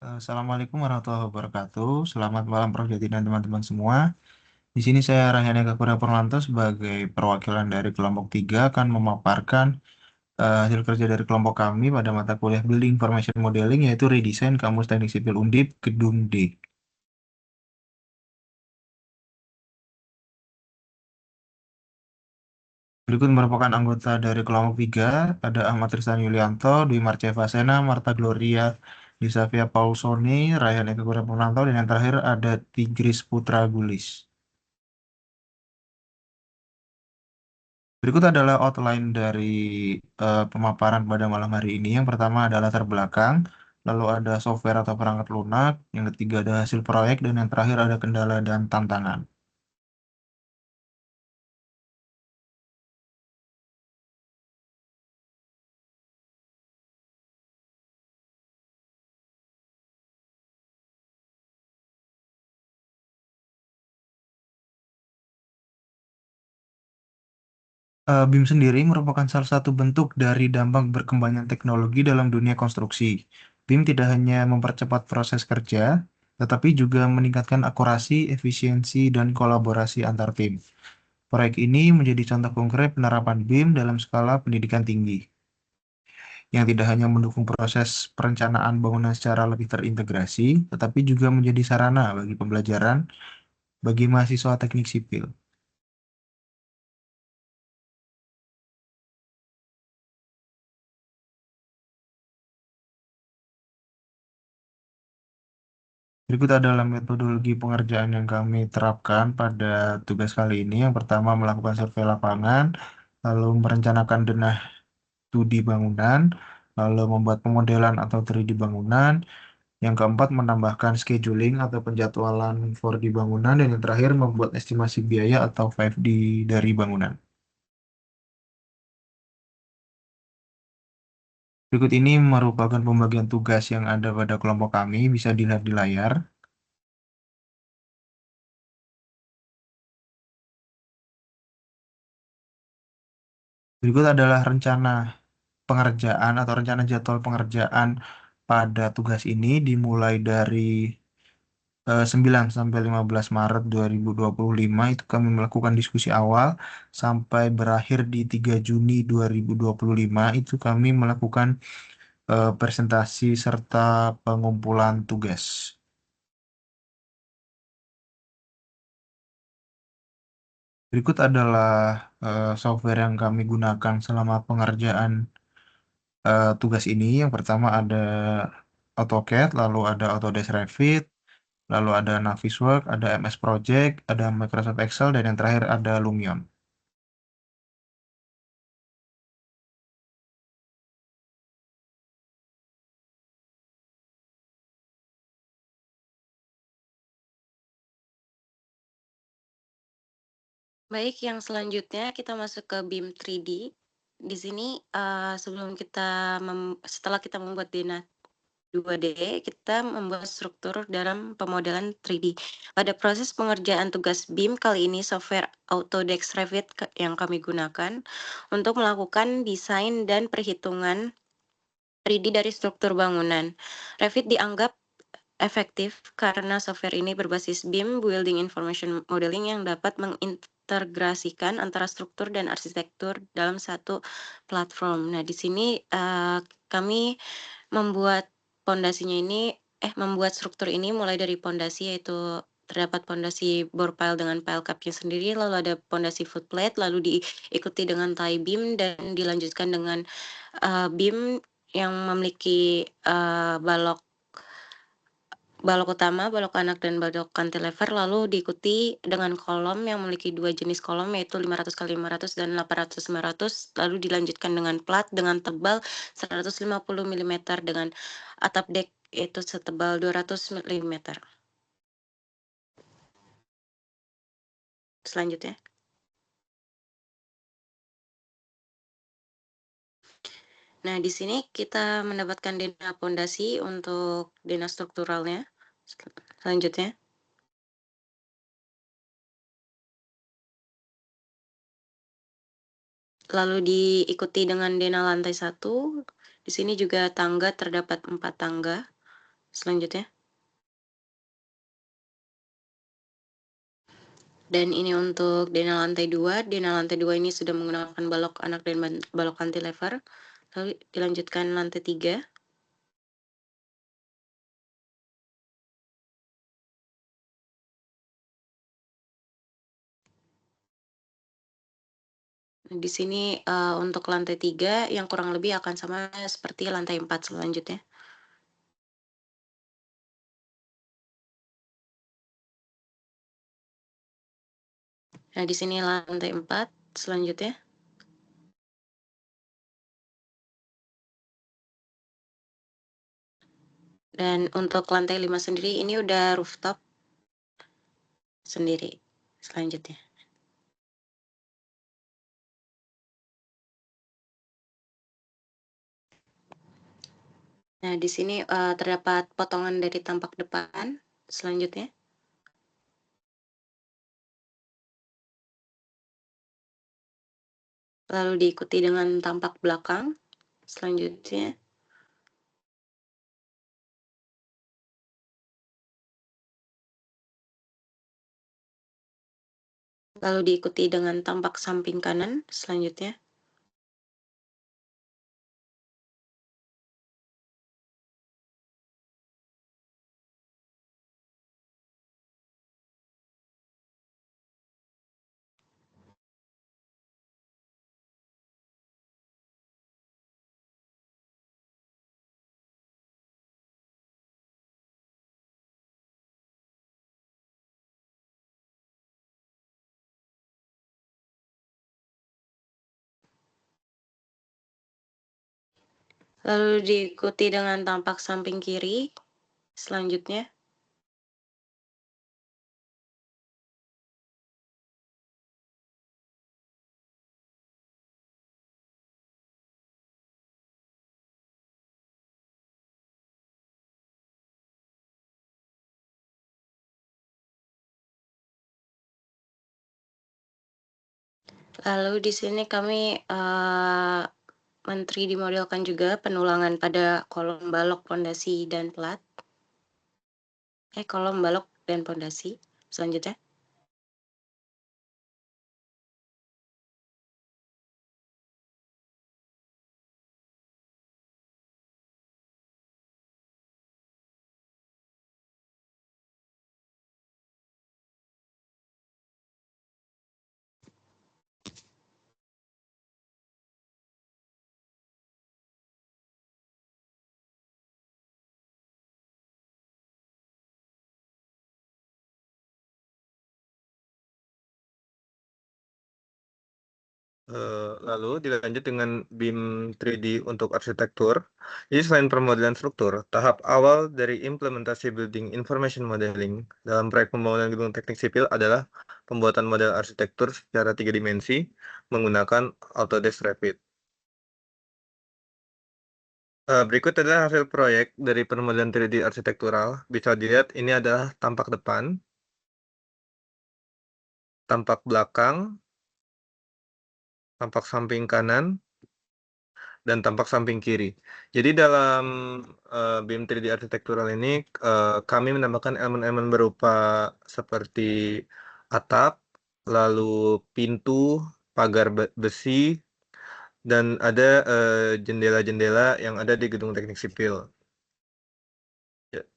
Assalamualaikum warahmatullahi wabarakatuh. Selamat malam Prof. Jati dan teman-teman semua. Di sini saya Rahyani Eka Purwanto sebagai perwakilan dari kelompok 3 akan memaparkan hasil kerja dari kelompok kami pada mata kuliah Building Information Modeling yaitu Redesign Kamus Teknik Sipil Undip Gedung D. Berikut merupakan anggota dari kelompok 3, ada Ahmad Rizwan Yulianto, Dwi Marceva Sena, Marta Gloria, Disavia Paulsoni, Rahyani Eka Purwanto, dan yang terakhir ada Tigris Putra Gulis. Berikut adalah outline dari pemaparan pada malam hari ini. Yang pertama adalah latar belakang, lalu ada software atau perangkat lunak, yang ketiga ada hasil proyek, dan yang terakhir ada kendala dan tantangan. BIM sendiri merupakan salah satu bentuk dari dampak berkembangnya teknologi dalam dunia konstruksi. BIM tidak hanya mempercepat proses kerja, tetapi juga meningkatkan akurasi, efisiensi, dan kolaborasi antar tim. Proyek ini menjadi contoh konkret penerapan BIM dalam skala pendidikan tinggi, yang tidak hanya mendukung proses perencanaan bangunan secara lebih terintegrasi, tetapi juga menjadi sarana bagi pembelajaran bagi mahasiswa teknik sipil. Berikut adalah metodologi pengerjaan yang kami terapkan pada tugas kali ini. Yang pertama, melakukan survei lapangan, lalu merencanakan denah 2D bangunan, lalu membuat pemodelan atau 3D bangunan. Yang keempat, menambahkan scheduling atau penjadwalan 4D bangunan. Dan yang terakhir, membuat estimasi biaya atau 5D dari bangunan. Berikut ini merupakan pembagian tugas yang ada pada kelompok kami, bisa dilihat di layar. Berikut adalah rencana pengerjaan atau rencana jadwal pengerjaan pada tugas ini dimulai dari 9 sampai 15 Maret 2025 itu kami melakukan diskusi awal sampai berakhir di 3 Juni 2025 itu kami melakukan presentasi serta pengumpulan tugas. Berikut adalah software yang kami gunakan selama pengerjaan tugas ini. Yang pertama ada AutoCAD, lalu ada Autodesk Revit, lalu ada Navisworks, ada MS Project, ada Microsoft Excel, dan yang terakhir ada Lumion. Baik, yang selanjutnya kita masuk ke BIM 3D. Di sini, setelah kita membuat Dena 2D, kita membuat struktur dalam pemodelan 3D. Pada proses pengerjaan tugas BIM kali ini, software Autodesk Revit yang kami gunakan untuk melakukan desain dan perhitungan 3D dari struktur bangunan. Revit dianggap efektif karena software ini berbasis BIM, Building Information Modeling, yang dapat mengintegrasikan antara struktur dan arsitektur dalam satu platform. Nah, di sini kami membuat membuat struktur ini mulai dari pondasi, yaitu terdapat pondasi bore pile dengan pile cap-nya sendiri, lalu ada pondasi footplate, lalu diikuti dengan tie beam dan dilanjutkan dengan beam yang memiliki balok utama, balok anak, dan balok cantilever, lalu diikuti dengan kolom yang memiliki 2 jenis kolom, yaitu 500 kali 500 dan 800 500, lalu dilanjutkan dengan plat dengan tebal 150 mm dengan atap dek yaitu setebal 200 mm. Selanjutnya. Nah, di sini kita mendapatkan dena pondasi untuk dena strukturalnya. Selanjutnya. Lalu diikuti dengan dena lantai 1. Di sini juga tangga, terdapat 4 tangga. selanjutnya. Dan ini untuk denah lantai 2. Denah lantai 2 ini sudah menggunakan balok anak dan balok cantilever. Lalu dilanjutkan lantai 3. Di sini untuk lantai 3 yang kurang lebih akan sama seperti lantai 4 selanjutnya. Nah, di sini lantai 4 selanjutnya. Dan untuk lantai 5 sendiri ini udah rooftop sendiri selanjutnya. Nah, di sini terdapat potongan dari tampak depan selanjutnya. Lalu diikuti dengan tampak belakang selanjutnya. Lalu diikuti dengan tampak samping kanan selanjutnya. Lalu diikuti dengan tampak samping kiri selanjutnya. Lalu di sini kami menteri dimodelkan juga penulangan pada kolom balok pondasi dan plat. Kolom balok dan pondasi selanjutnya. Lalu dilanjut dengan BIM 3D untuk arsitektur. Jadi selain permodelan struktur, tahap awal dari implementasi Building Information Modeling dalam proyek pembangunan gedung teknik sipil adalah pembuatan model arsitektur secara 3 dimensi menggunakan Autodesk Revit. Berikut adalah hasil proyek dari permodelan 3D arsitektural. Bisa dilihat ini adalah tampak depan, tampak belakang, tampak samping kanan, dan tampak samping kiri. Jadi dalam BIM 3D arsitektural ini kami menambahkan elemen-elemen berupa seperti atap, lalu pintu, pagar besi, dan ada jendela-jendela yang ada di gedung teknik sipil.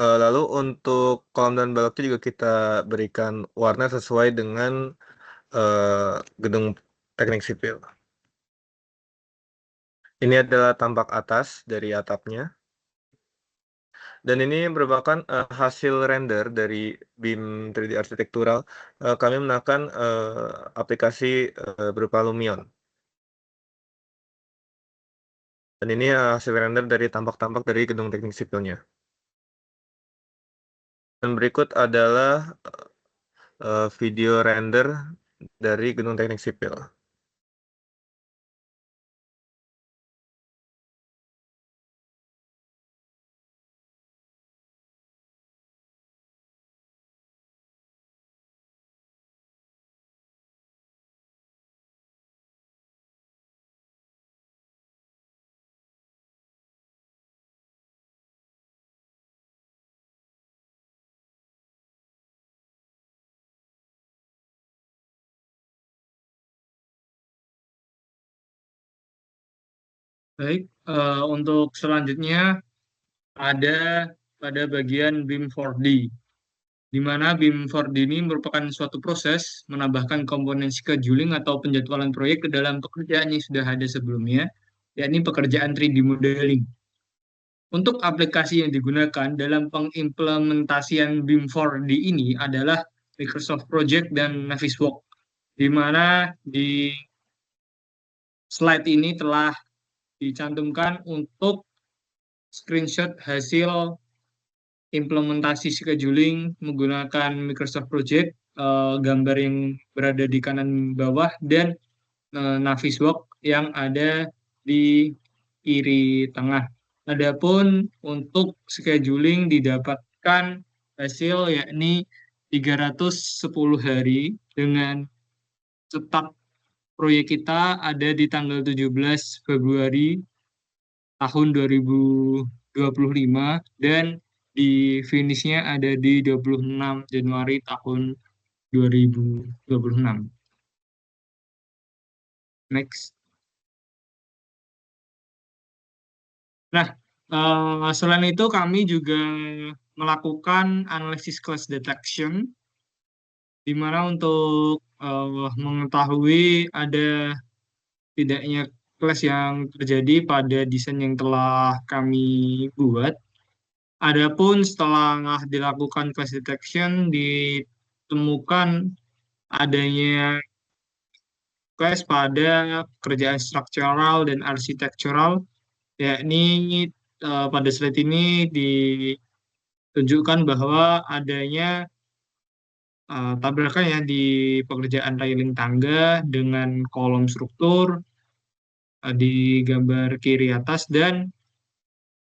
Lalu untuk kolam dan baloknya juga kita berikan warna sesuai dengan gedung teknik sipil. Ini adalah tampak atas dari atapnya. Dan ini merupakan hasil render dari BIM 3D arsitektural. Kami menggunakan aplikasi berupa Lumion. Dan ini hasil render dari tampak-tampak dari gedung teknik sipilnya. Dan berikut adalah video render dari gedung teknik sipil. Baik, untuk selanjutnya ada pada bagian BIM 4D, di mana BIM 4D ini merupakan suatu proses menambahkan komponen scheduling atau penjadwalan proyek ke dalam pekerjaan yang sudah ada sebelumnya, yakni pekerjaan 3D modeling. Untuk aplikasi yang digunakan dalam pengimplementasian BIM 4D ini adalah Microsoft Project dan Navisworks, di mana di slide ini telah dicantumkan untuk screenshot hasil implementasi scheduling menggunakan Microsoft Project, gambar yang berada di kanan bawah, dan Navisworks yang ada di kiri tengah. Adapun untuk scheduling didapatkan hasil yakni 310 hari dengan cetak proyek kita ada di tanggal 17 Februari tahun 2025 dan di finishnya ada di 26 Januari tahun 2026. Next. Nah, selain itu kami juga melakukan analisis clash detection, di mana untuk mengetahui ada tidaknya clash yang terjadi pada desain yang telah kami buat. Adapun setelah dilakukan clash detection, ditemukan adanya clash pada pekerjaan struktural dan arsitektural, yakni pada slide ini ditunjukkan bahwa adanya tabrakan ya di pekerjaan railing tangga dengan kolom struktur di gambar kiri atas, dan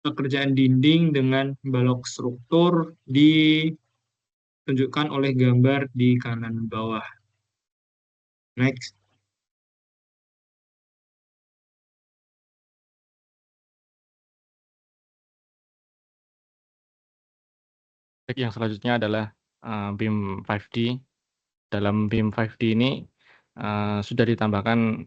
pekerjaan dinding dengan balok struktur ditunjukkan oleh gambar di kanan bawah. Next. Yang selanjutnya adalah BIM 5D. Dalam BIM 5D ini sudah ditambahkan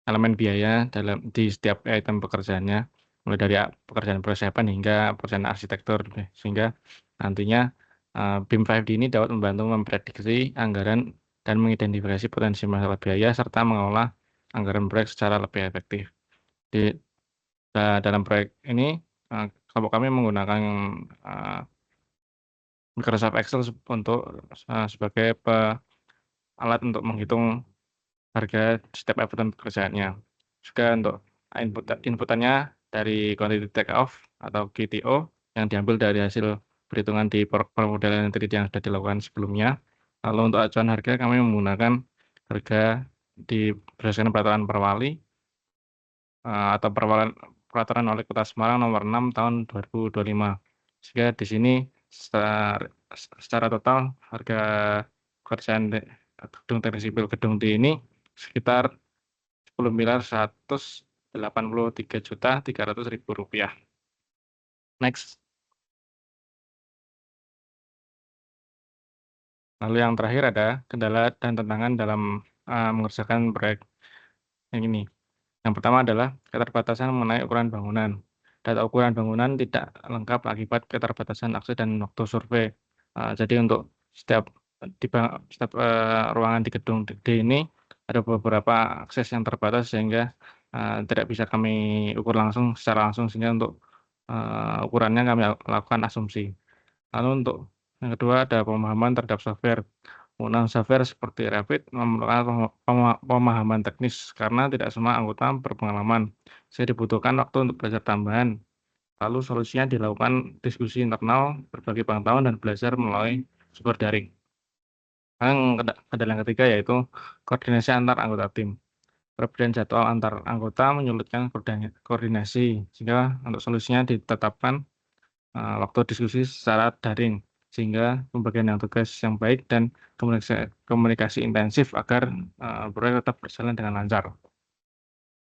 elemen biaya di setiap item pekerjaannya, mulai dari pekerjaan persiapan hingga pekerjaan arsitektur, sehingga nantinya BIM 5D ini dapat membantu memprediksi anggaran dan mengidentifikasi potensi masalah biaya serta mengelola anggaran proyek secara lebih efektif. Dalam proyek ini kelompok kami menggunakan Microsoft Excel untuk sebagai alat untuk menghitung harga setiap item pekerjaannya. Juga untuk inputannya dari quantity take off atau QTO yang diambil dari hasil perhitungan di permodelan 3D yang sudah dilakukan sebelumnya. Lalu untuk acuan harga kami menggunakan harga berdasarkan peraturan perwali atau peraturan wali kota Semarang nomor 6 tahun 2025. Sehingga di sini secara total harga pekerjaan gedung teknik sipil gedung D ini sekitar 10.183.300.000 rupiah. Next. Lalu yang terakhir ada kendala dan tantangan dalam mengerjakan proyek yang ini. Yang pertama adalah keterbatasan mengenai ukuran bangunan. Data ukuran bangunan tidak lengkap akibat keterbatasan akses dan waktu survei. Jadi untuk setiap ruangan di gedung D ini ada beberapa akses yang terbatas sehingga tidak bisa kami ukur secara langsung, sehingga untuk ukurannya kami lakukan asumsi. Lalu untuk yang kedua ada pemahaman terhadap software. Penggunaan software seperti Revit memerlukan pemahaman teknis karena tidak semua anggota berpengalaman. Saya dibutuhkan waktu untuk belajar tambahan. Lalu solusinya dilakukan diskusi internal, berbagi pengetahuan, dan belajar melalui sumber daring. Kendala yang ketiga yaitu koordinasi antar anggota tim. Perbedaan jadwal antar anggota menyulitkan koordinasi, sehingga untuk solusinya ditetapkan waktu diskusi secara daring, sehingga pembagian tugas yang baik dan komunikasi intensif agar proyek tetap berjalan dengan lancar.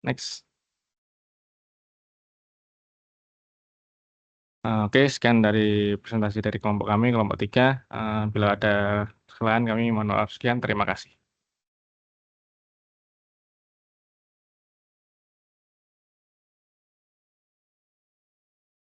Next. Oke, sekian dari presentasi dari kelompok kami, kelompok 3. Bila ada kesalahan kami mohon maaf. Sekian, terima kasih.